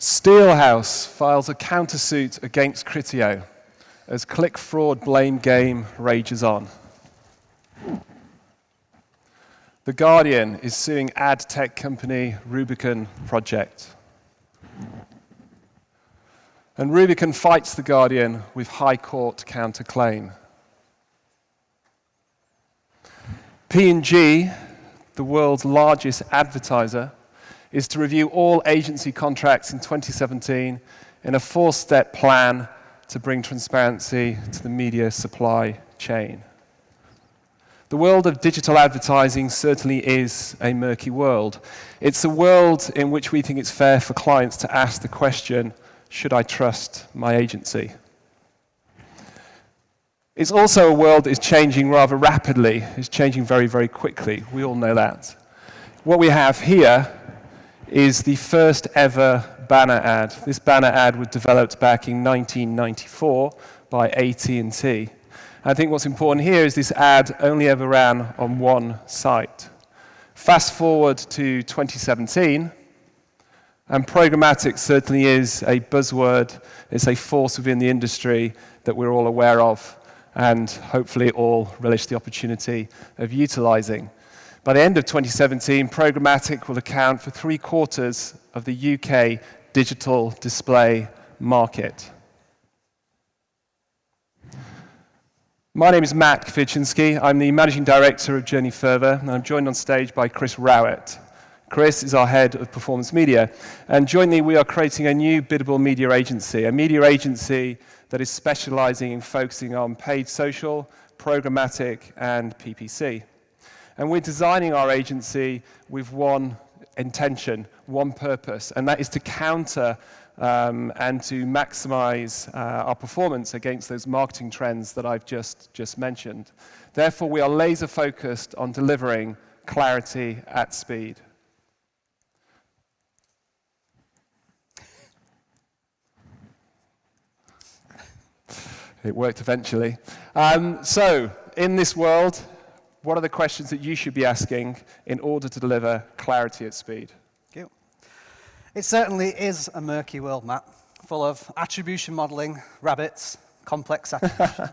Steelhouse files a countersuit against Criteo as click fraud blame game rages on. The Guardian is suing ad tech company Rubicon Project. And Rubicon fights the Guardian with High Court counterclaim. P&G, the world's largest advertiser, is to review all agency contracts in 2017 in a 4-step plan to bring transparency to the media supply chain. The world of digital advertising certainly is a murky world. It's a world in which we think it's fair for clients to ask the question, should I trust my agency? It's also a world that is changing rather rapidly. It's changing very, very quickly. We all know that. What we have here is the first ever banner ad. This banner ad was developed back in 1994 by AT&T. I think what's important here is this ad only ever ran on one site. Fast forward to 2017, and programmatic certainly is a buzzword. It's a force within the industry that we're all aware of, and hopefully all relish the opportunity of utilizing. By the end of 2017, programmatic will account for 3/4 of the UK digital display market. My name is Matt Kwiecinski. I'm the Managing Director of Journey Further, and I'm joined on stage by Chris Rowett. Chris is our Head of Performance Media, and jointly we are creating a new biddable media agency, a media agency that is specializing in focusing on paid social, programmatic, and PPC. And we're designing our agency with one intention, one purpose, and that is to counter and to maximize our performance against those marketing trends that I've just mentioned. Therefore, we are laser focused on delivering clarity at speed. It worked eventually. So, in this world, what are the questions that you should be asking in order to deliver clarity at speed? Thank you. It certainly is a murky world, Matt, full of attribution modeling, rabbits, complex attribution.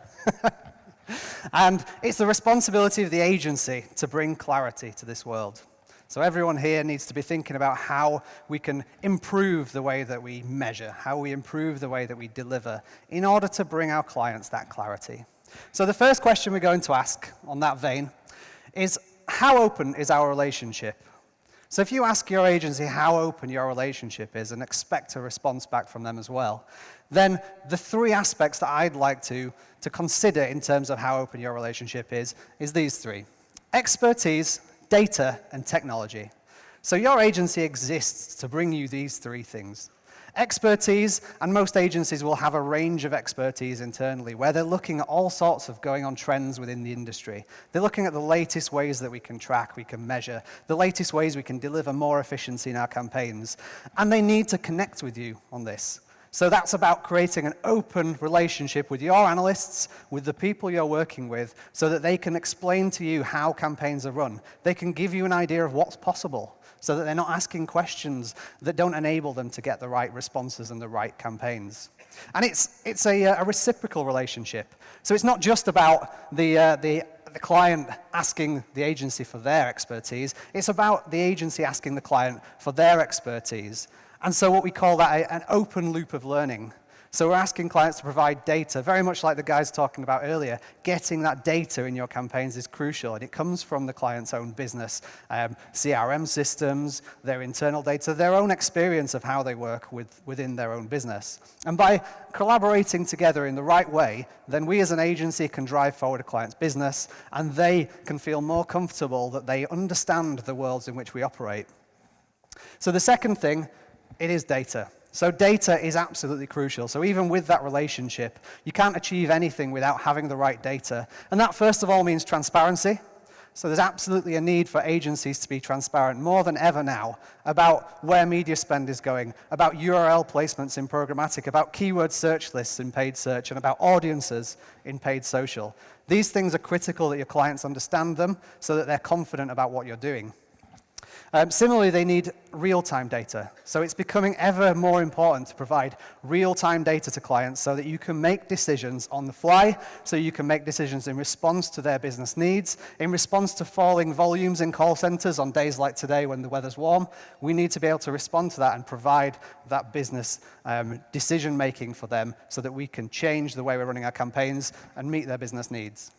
And it's the responsibility of the agency to bring clarity to this world. So everyone here needs to be thinking about how we can improve the way that we measure, how we improve the way that we deliver in order to bring our clients that clarity. So the first question we're going to ask on that vein is, how open is our relationship? So if you ask your agency how open your relationship is and expect a response back from them as well, then the 3 aspects that I'd like to consider in terms of how open your relationship is these 3. Expertise, data, and technology. So your agency exists to bring you these 3 things. Expertise, and most agencies will have a range of expertise internally where they're looking at all sorts of going on trends within the industry. They're looking at the latest ways that we can track, we can measure, the latest ways we can deliver more efficiency in our campaigns. And they need to connect with you on this. So that's about creating an open relationship with your analysts, with the people you're working with, so that they can explain to you how campaigns are run. They can give you an idea of what's possible, so that they're not asking questions that don't enable them to get the right responses and the right campaigns. And it's a reciprocal relationship. So it's not just about the client asking the agency for their expertise, it's about the agency asking the client for their expertise. And so what we call that an open loop of learning. So we're asking clients to provide data, very much like the guys talking about earlier. Getting that data in your campaigns is crucial, and it comes from the client's own business, CRM systems, their internal data, their own experience of how they work within their own business. And by collaborating together in the right way, then we as an agency can drive forward a client's business, and they can feel more comfortable that they understand the worlds in which we operate. So the second thing, it is data. So data is absolutely crucial. So even with that relationship, you can't achieve anything without having the right data. And that, first of all, means transparency. So there's absolutely a need for agencies to be transparent more than ever now about where media spend is going, about URL placements in programmatic, about keyword search lists in paid search, and about audiences in paid social. These things are critical that your clients understand them so that they're confident about what you're doing. Similarly, they need real-time data. So it's becoming ever more important to provide real-time data to clients so that you can make decisions on the fly, so you can make decisions in response to their business needs, in response to falling volumes in call centers on days like today when the weather's warm. We need to be able to respond to that and provide that business decision-making for them so that we can change the way we're running our campaigns and meet their business needs.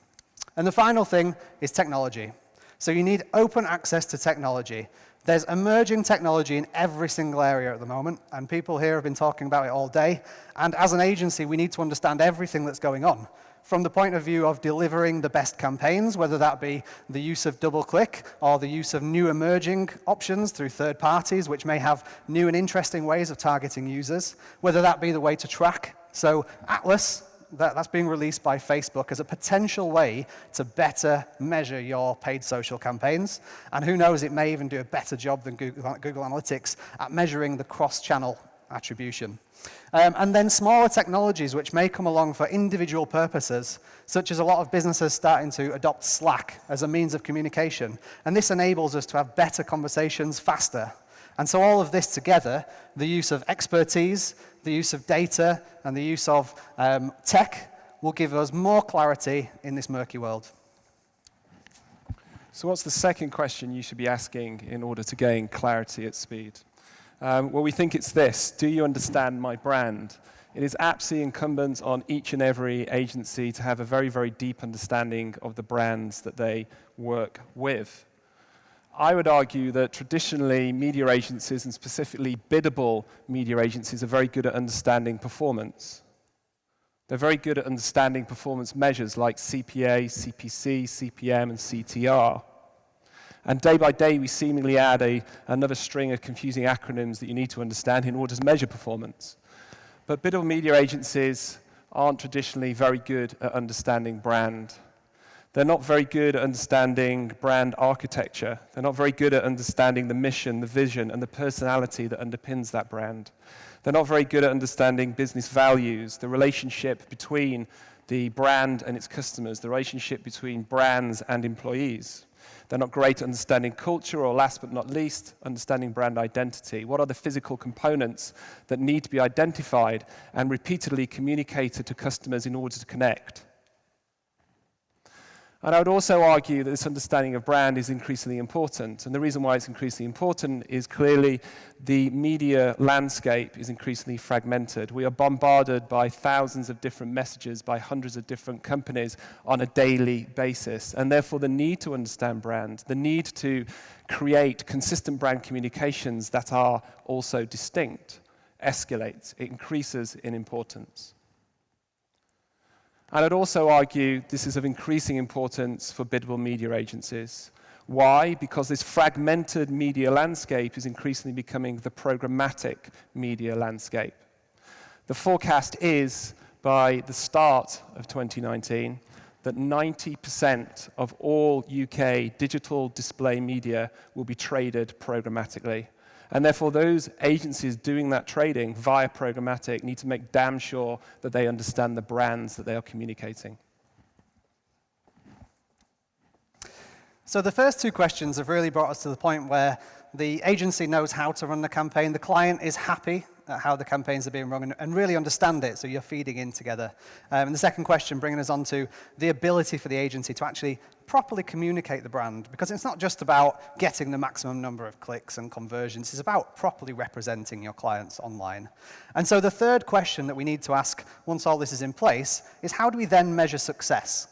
And the final thing is technology. So you need open access to technology. There's emerging technology in every single area at the moment, and people here have been talking about it all day. And as an agency, we need to understand everything that's going on. From the point of view of delivering the best campaigns, whether that be the use of double-click or the use of new emerging options through third parties, which may have new and interesting ways of targeting users, whether that be the way to track. So Atlas, that's being released by Facebook as a potential way to better measure your paid social campaigns. And who knows, it may even do a better job than Google Analytics at measuring the cross-channel attribution. And then smaller technologies which may come along for individual purposes, such as a lot of businesses starting to adopt Slack as a means of communication. And this enables us to have better conversations faster. And so all of this together, the use of expertise, the use of data, and the use of tech will give us more clarity in this murky world. So what's the second question you should be asking in order to gain clarity at speed? Well, we think it's this: do you understand my brand? It is absolutely incumbent on each and every agency to have a very, very deep understanding of the brands that they work with. I would argue that traditionally media agencies, and specifically biddable media agencies, are very good at understanding performance. They're very good at understanding performance measures like CPA, CPC, CPM, and CTR. And day by day, we seemingly add another string of confusing acronyms that you need to understand in order to measure performance. But biddable media agencies aren't traditionally very good at understanding brand. They're not very good at understanding brand architecture. They're not very good at understanding the mission, the vision, and the personality that underpins that brand. They're not very good at understanding business values, the relationship between the brand and its customers, the relationship between brands and employees. They're not great at understanding culture, or last but not least, understanding brand identity. What are the physical components that need to be identified and repeatedly communicated to customers in order to connect? And I would also argue that this understanding of brand is increasingly important. And the reason why it's increasingly important is clearly the media landscape is increasingly fragmented. We are bombarded by thousands of different messages by hundreds of different companies on a daily basis. And therefore, the need to understand brand, the need to create consistent brand communications that are also distinct, escalates. It increases in importance. And I'd also argue this is of increasing importance for biddable media agencies. Why? Because this fragmented media landscape is increasingly becoming the programmatic media landscape. The forecast is, by the start of 2019, that 90% of all UK digital display media will be traded programmatically. And therefore, those agencies doing that trading via programmatic need to make damn sure that they understand the brands that they are communicating. So the first two questions have really brought us to the point where the agency knows how to run the campaign, the client is happy at how the campaigns are being run and really understand it, so you're feeding in together. And the second question bringing us on to the ability for the agency to actually properly communicate the brand, because it's not just about getting the maximum number of clicks and conversions, it's about properly representing your clients online. And so the third question that we need to ask once all this is in place is, how do we then measure success?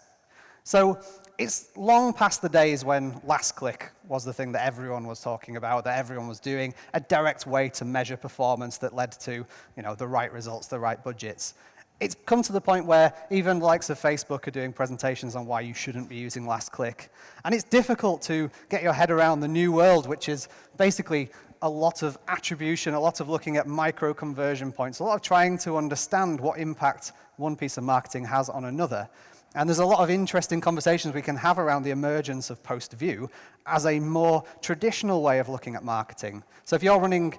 So it's long past the days when last click was the thing that everyone was talking about, that everyone was doing, a direct way to measure performance that led to, the right results, the right budgets. It's come to the point where even the likes of Facebook are doing presentations on why you shouldn't be using last click. And it's difficult to get your head around the new world, which is basically a lot of attribution, a lot of looking at micro conversion points, a lot of trying to understand what impact one piece of marketing has on another. And there's a lot of interesting conversations we can have around the emergence of post-view as a more traditional way of looking at marketing. So if you're running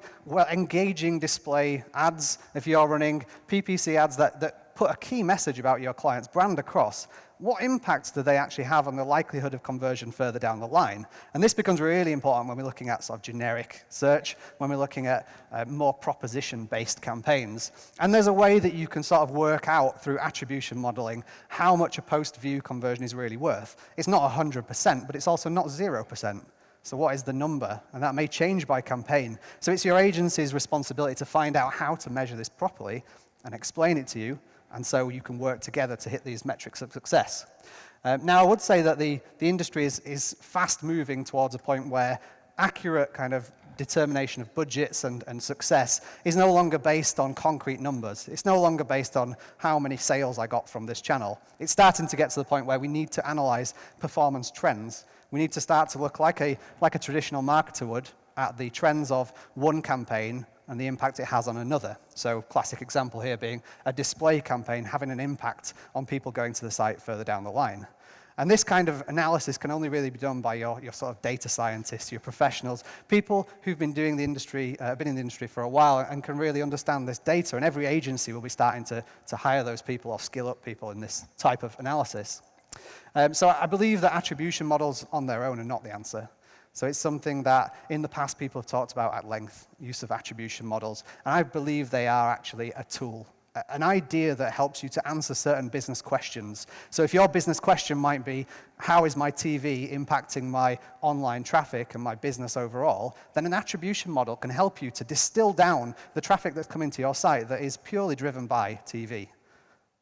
engaging display ads, if you're running PPC ads that put a key message about your client's brand across, what impacts do they actually have on the likelihood of conversion further down the line? And this becomes really important when we're looking at sort of generic search, when we're looking at more proposition-based campaigns. And there's a way that you can sort of work out through attribution modeling how much a post-view conversion is really worth. It's not 100%, but it's also not 0%. So what is the number? And that may change by campaign. So it's your agency's responsibility to find out how to measure this properly and explain it to you, and so you can work together to hit these metrics of success. Now, I would say that the industry is fast moving towards a point where accurate kind of determination of budgets and success is no longer based on concrete numbers. It's no longer based on how many sales I got from this channel. It's starting to get to the point where we need to analyze performance trends. We need to start to look like a traditional marketer would at the trends of one campaign and the impact it has on another. So classic example here being a display campaign having an impact on people going to the site further down the line. And this kind of analysis can only really be done by your sort of data scientists, your professionals, people who've been doing the industry, been in the industry for a while and can really understand this data. And every agency will be starting to hire those people or skill up people in this type of analysis. So I believe that attribution models on their own are not the answer. So it's something that in the past people have talked about at length, use of attribution models. And I believe they are actually a tool, an idea that helps you to answer certain business questions. So if your business question might be, how is my TV impacting my online traffic and my business overall, then an attribution model can help you to distill down the traffic that's coming to your site that is purely driven by TV.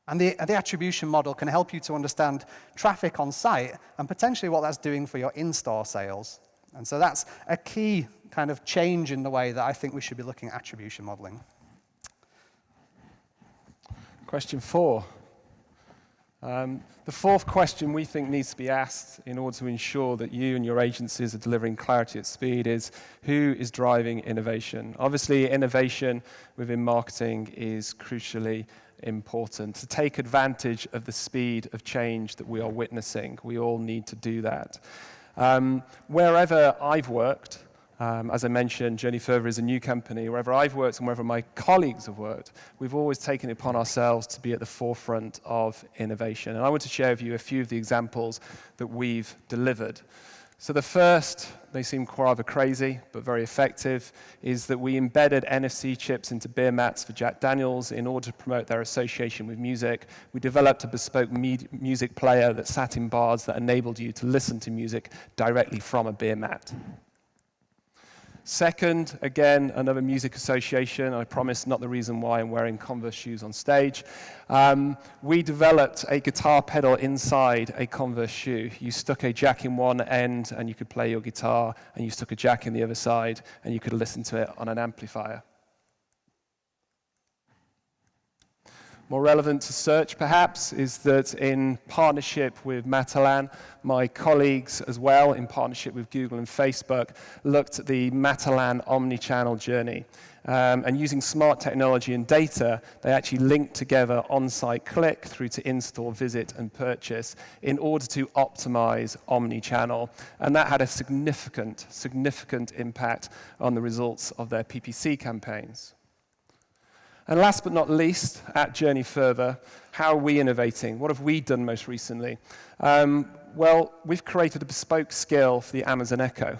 And the attribution model can help you to understand traffic on site and potentially what that's doing for your in-store sales. And so that's a key kind of change in the way that I think we should be looking at attribution modeling. Question 4. The fourth question we think needs to be asked in order to ensure that you and your agencies are delivering clarity at speed is, who is driving innovation? Obviously, innovation within marketing is crucially important. To take advantage of the speed of change that we are witnessing, we all need to do that. Wherever I've worked, as I mentioned, Journey Further is a new company. Wherever I've worked and wherever my colleagues have worked, we've always taken it upon ourselves to be at the forefront of innovation. And I want to share with you a few of the examples that we've delivered. So the first, may seem rather crazy, but very effective, is that we embedded NFC chips into beer mats for Jack Daniels in order to promote their association with music. We developed a bespoke music player that sat in bars that enabled you to listen to music directly from a beer mat. Second, again, another music association. I promise not the reason why I'm wearing Converse shoes on stage. We developed a guitar pedal inside a Converse shoe. You stuck a jack in one end and you could play your guitar, and you stuck a jack in the other side and you could listen to it on an amplifier. More relevant to search, perhaps, is that in partnership with Matalan, my colleagues as well, in partnership with Google and Facebook, looked at the Matalan omni-channel journey. And using smart technology and data, they actually linked together on-site click through to in-store visit and purchase in order to optimize omni-channel. And that had a significant impact on the results of their PPC campaigns. And last but not least, at Journey Further, how are we innovating? What have we done most recently? Well, we've created a bespoke skill for the Amazon Echo.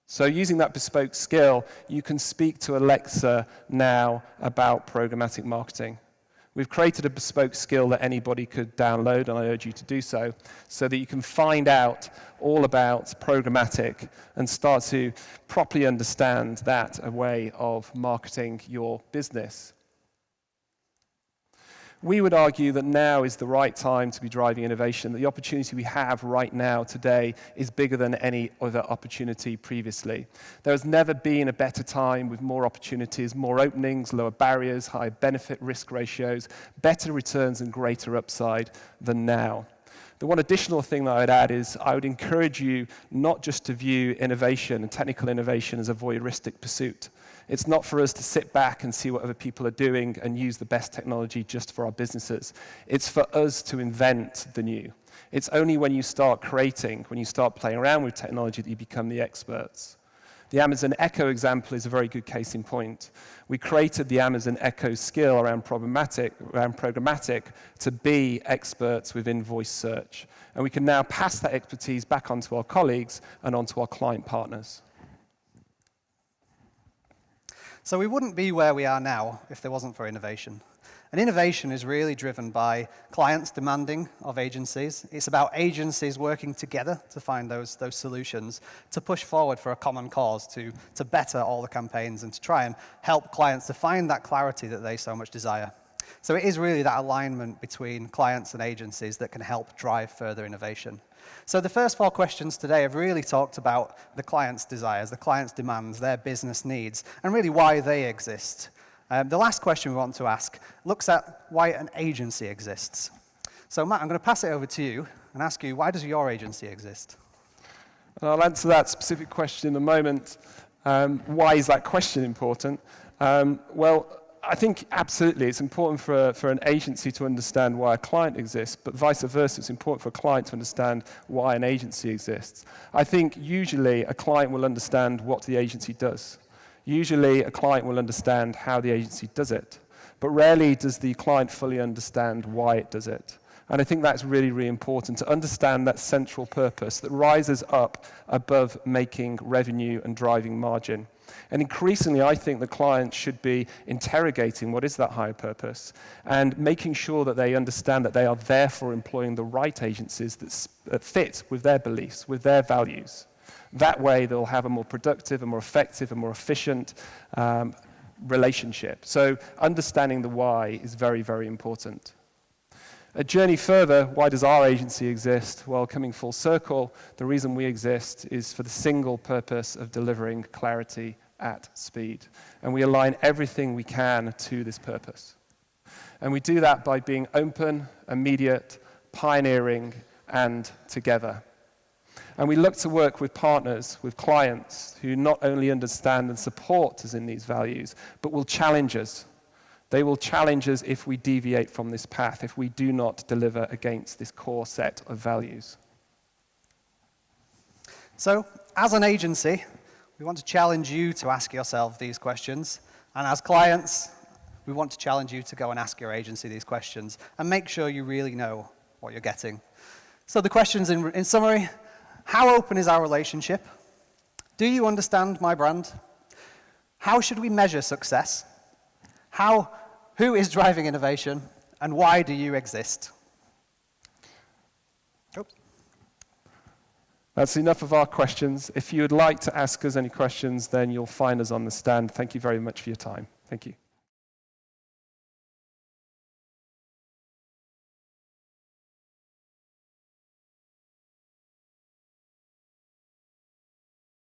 So using that bespoke skill, you can speak to Alexa now about programmatic marketing. We've created a bespoke skill that anybody could download, and I urge you to do so that you can find out all about programmatic and start to properly understand that a way of marketing your business. We would argue that now is the right time to be driving innovation, that the opportunity we have right now, today, is bigger than any other opportunity previously. There has never been a better time with more opportunities, more openings, lower barriers, higher benefit-risk ratios, better returns and greater upside than now. The one additional thing that I'd add is I would encourage you not just to view innovation and technical innovation as a voyeuristic pursuit. It's not for us to sit back and see what other people are doing and use the best technology just for our businesses. It's for us to invent the new. It's only when you start creating, when you start playing around with technology that you become the experts. The Amazon Echo example is a very good case in point. We created the Amazon Echo skill around programmatic to be experts within voice search. And we can now pass that expertise back onto our colleagues and onto our client partners. So we wouldn't be where we are now if there wasn't for innovation. And innovation is really driven by clients demanding of agencies. It's about agencies working together to find those solutions, to push forward for a common cause, to better all the campaigns and to try and help clients to find that clarity that they so much desire. So it is really that alignment between clients and agencies that can help drive further innovation. So the first 4 questions today have really talked about the client's desires, the client's demands, their business needs, and really why they exist. The last question we want to ask looks at why an agency exists. So Matt, I'm going to pass it over to you and ask you, why does your agency exist? I'll answer that specific question in a moment. Why is that question important? Well, I think absolutely it's important for an agency to understand why a client exists, but vice versa, it's important for a client to understand why an agency exists. I think usually a client will understand what the agency does. Usually a client will understand how the agency does it, but rarely does the client fully understand why it does it. And I think that's really, really important to understand that central purpose that rises up above making revenue and driving margin. And increasingly, I think the client should be interrogating what is that higher purpose and making sure that they understand that they are therefore employing the right agencies that fit with their beliefs, with their values. That way, they'll have a more productive, a more effective, and more efficient relationship. So understanding the why is very, very important. A journey further, why does our agency exist? Well, coming full circle, the reason we exist is for the single purpose of delivering clarity at speed. And we align everything we can to this purpose. And we do that by being open, immediate, pioneering, and together. And we look to work with partners, with clients who not only understand and support us in these values, but will challenge us. They will challenge us if we deviate from this path, if we do not deliver against this core set of values. So, as an agency, we want to challenge you to ask yourself these questions. And as clients, we want to challenge you to go and ask your agency these questions and make sure you really know what you're getting. So the questions in summary: how open is our relationship? Do you understand my brand? How should we measure success? Who is driving innovation? And why do you exist? Oops. That's enough of our questions. If you would like to ask us any questions, then you'll find us on the stand. Thank you very much for your time. Thank you.